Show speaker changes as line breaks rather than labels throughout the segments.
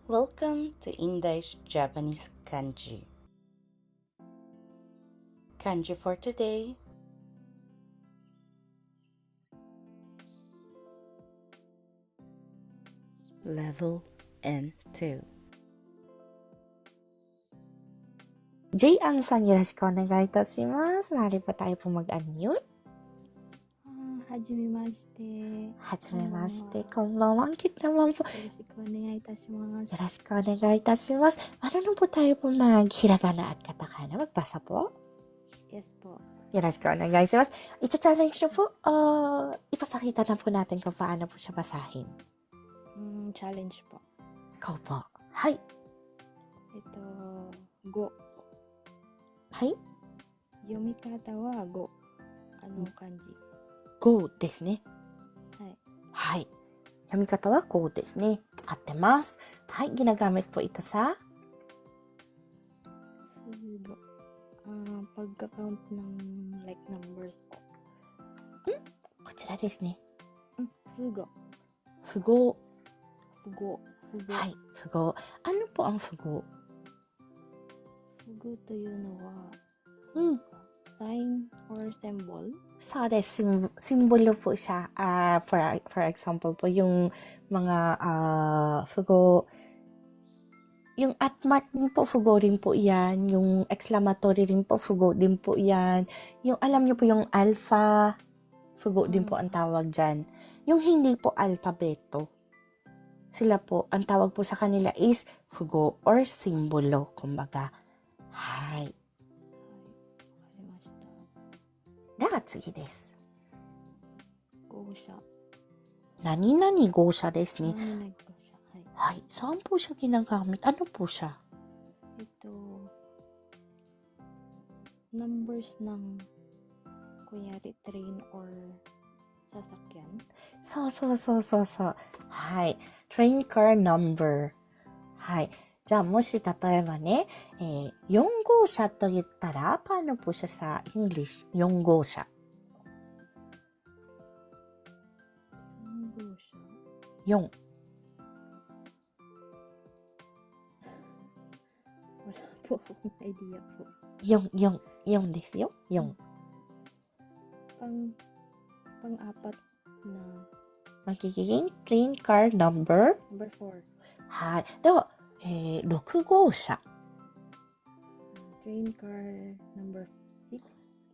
Welcome to English Japanese Kanji. Kanji for today. Level N2. J.An さんよろしくお願いいたします。Mari po tayo po mag-unmute.
はじめまして。
はじめまして。こんばんは. Kita naman po.
よろしくお願いいたします。
よろしくお願いいたします. Marunong po tayo po mag-hiragana at katakana. Magbasa po.
Yes po.
よろしくお願いします. I-challenge na po. Ipapakita na po natin kung paano po siya basahin.
Challenge po.
Ikaw po. Hai.
Go.
はい。
読み方はgo. 漢字。
go ですね。
はい。
はい。読み方は go ですね。合ってます。はい。ginagamit po ito sa
Fugo. Pagka-count ng like numbers po.
こちらですね。
Fugo.
符号。
はい。
符号。Ano po ang 符号?
Fugo というのは、sign or symbol?
そうです。simbolo po siya. For example po, yung mga符号, yung at mark din po, 符号 rin po yan. Yung exclamatory rin po, 符号 din po yan. Yung alam nyo po yung alpha, 符号 din po ang tawag dyan. Yung hindi po alpabeto, sila po, ang tawag po sa kanila is 符号 or simbolo, kumbaga. Hai. では次です。
号車。
何々号車ですね。
何々号車。
はい。Saan po siya ginagamit? Ano po siya?
Numbers ng kunyari train or sasakyan.
そう。はい。train car number. はい。じゃあ、もし例えばね、4号車と言ったら、paano po siya sa English? 4号車。
4号車。
4。
Wala po akong idea po.
4ですよ。4。
Pang-apat na.
magiging train car number?
Number 4.
はい。では、6号車。
Train car number 6.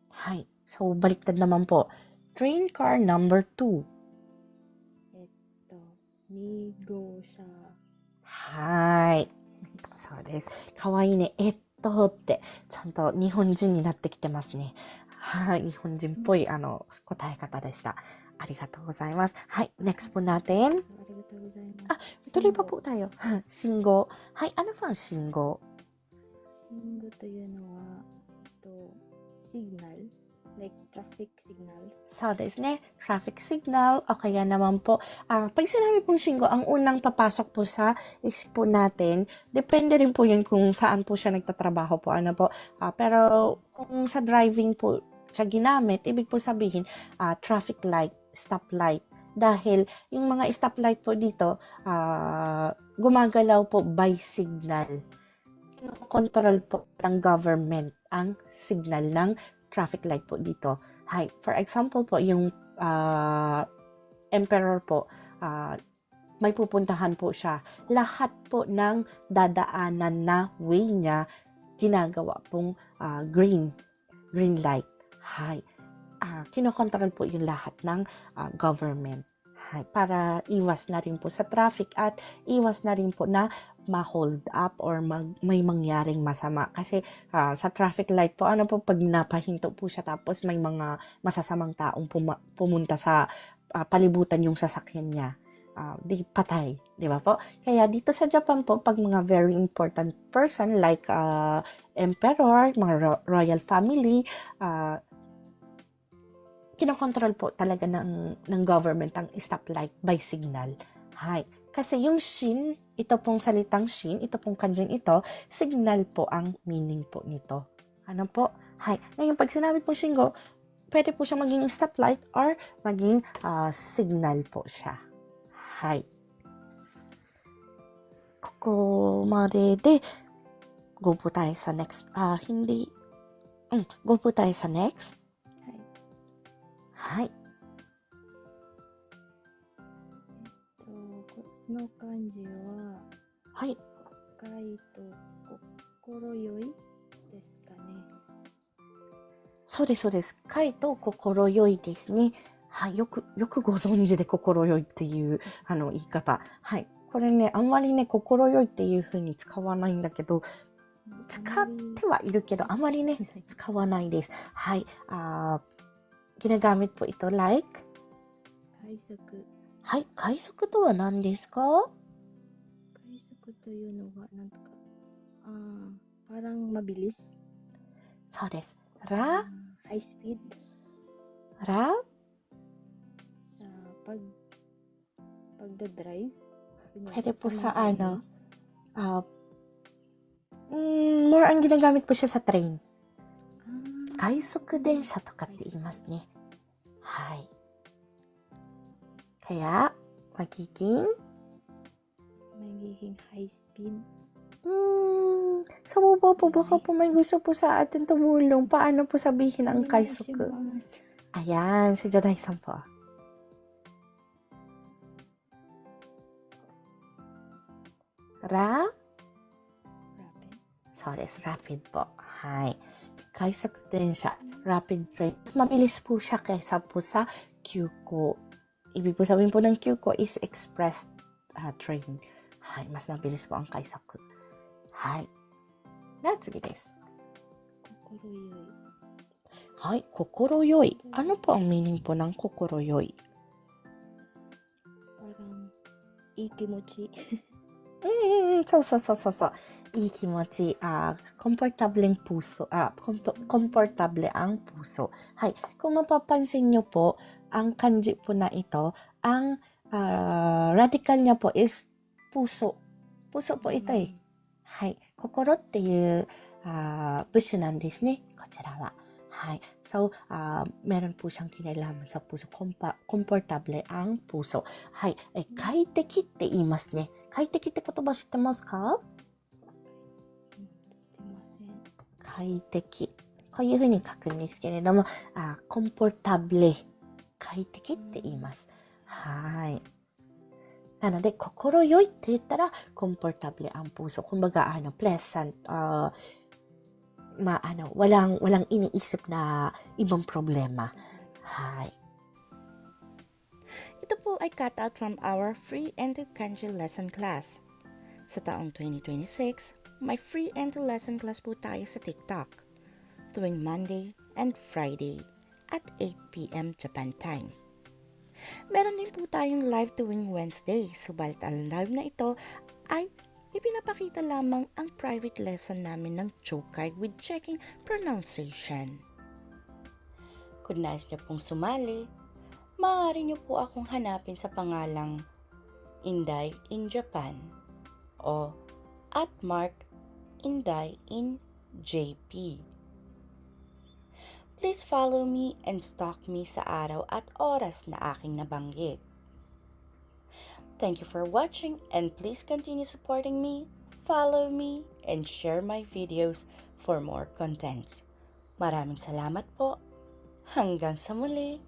はい。So, baliktad naman po. Train car number 2.
2号車。
はい。そうです。かわいいね。って、ちゃんと日本人になってきてますね。はい。日本人っぽい、答え方でした。ありがとうございます。はい。next po natin.
ありがとうございます。
tuloy pa po tayo. 信号。はい。ano po ang 信号?
信号というのは、signal. Like traffic signals.
So,ですね. Traffic signal. O kaya naman po, pag sinabi pong singgo, ang unang papasok po sa isip po natin, depende rin po yun kung saan po siya nagtatrabaho po. Ano po. Pero kung sa driving po siya ginamit, ibig po sabihin, traffic light, stop light. Dahil yung mga stoplight po dito, gumagalaw po by signal. Control po ng government ang signal ng traffic light po dito. Hi. For example po, yung emperor po, may pupuntahan po siya. Lahat po ng dadaanan na way niya, ginagawa pong green light. Hi. Kinokontrol po yung lahat ng government. Hi. Para iwas na rin po sa traffic at iwas na rin po na ma-hold up or may mangyaring masama. Kasi sa traffic light po, ano po, pag napahinto po siya tapos may mga masasamang taong pumunta sa palibutan yung sasakyan niya, di patay, di ba po? Kaya dito sa Japan po, pag mga very important person like emperor, mga royal family, kinokontrol po talaga ng government ang stoplight by signal. Hi. Kasi yung shin, ito pong salitang shin, ito pong kanjing ito, signal po ang meaning po nito. Ano po? Hi. Ngayon, pag sinabi po shingo, pwede po siya maging stoplight or maging signal po siya. Hi. こまでで、go po tayo sa next. Go po tayo sa next.
はい。
はい。
その漢字は、
はい。
深いと心よいですかね。
そうです、そうです。快と心よいですね。はい。よくご存知で心よいっていう、言い方。はい。これね、あんまりね、心よいっていう風に使わないんだけど、使ってはいるけど、あまりね、使わないです。はい。ginagamit po ito like?
快速。
はい。快速とは何ですか？
快速というのは、なんとか、parang mabilis.
そうです。ra?
High speed.
ra?
Sa pagdadrive.
Pwede po sa
mga highways.
More ang ginagamit po siya sa train.
快
快速電車とかって言いますね。はい。Kaya, magiging
high speed.
Sa baba po, baka po may gusto po sa atin tumulong. Paano po sabihin ang kaisuku? Ayan, si Joday-san po.
Rapid.
そうです、rapid po. はい。快速電車、rapid train. Mabilis po siya kaysa po sa Kyuko. Ibig po sabihin po ng Kyuko is express train. はい。mas mabilis po ang kaisaku. はい。では次です。
心よい。
はい。心よい。Ano po ang meaning po ng 心よい?
Parang ikimochi.
そうそうそうそうそう。いい気持ち。komportable ang puso. Komportable ang puso. はい。Kung mapapansin nyo po, ang kanji po na ito, ang radical niya po is puso. Puso po ito eh. はい。心っていう部首なんですね。こちらは。はい。So, meron po siyang kinalaman sa puso. Komportable ang puso. はい。快適って言いますね。快適って言葉知ってますか？快適。こういうふうに書くんですけれども、comfortable。快適って言います。はい。なので、心よいって言ったら、comfortable ang puso. Kumbaga, pleasant. Walang iniisip na ibang problema. Hi. Ito po ay cut out from our free and kanji lesson class. Sa taong 2026, may free and lesson class po tayo sa TikTok tuwing Monday and Friday at 8 p.m. Japan time. Meron din po tayong live tuwing Wednesday, subalit ang live na ito ay ipinapakita lamang ang private lesson namin ng Chokai with checking pronunciation. Kung nais niyo pong sumali, maaari niyo po akong hanapin sa pangalang Inday in Japan o @Mark_Inday in JP. Please follow me and stalk me sa araw at oras na aking nabanggit. Thank you for watching and please continue supporting me, follow me, and share my videos for more contents. Maraming salamat po. Hanggang sa muli!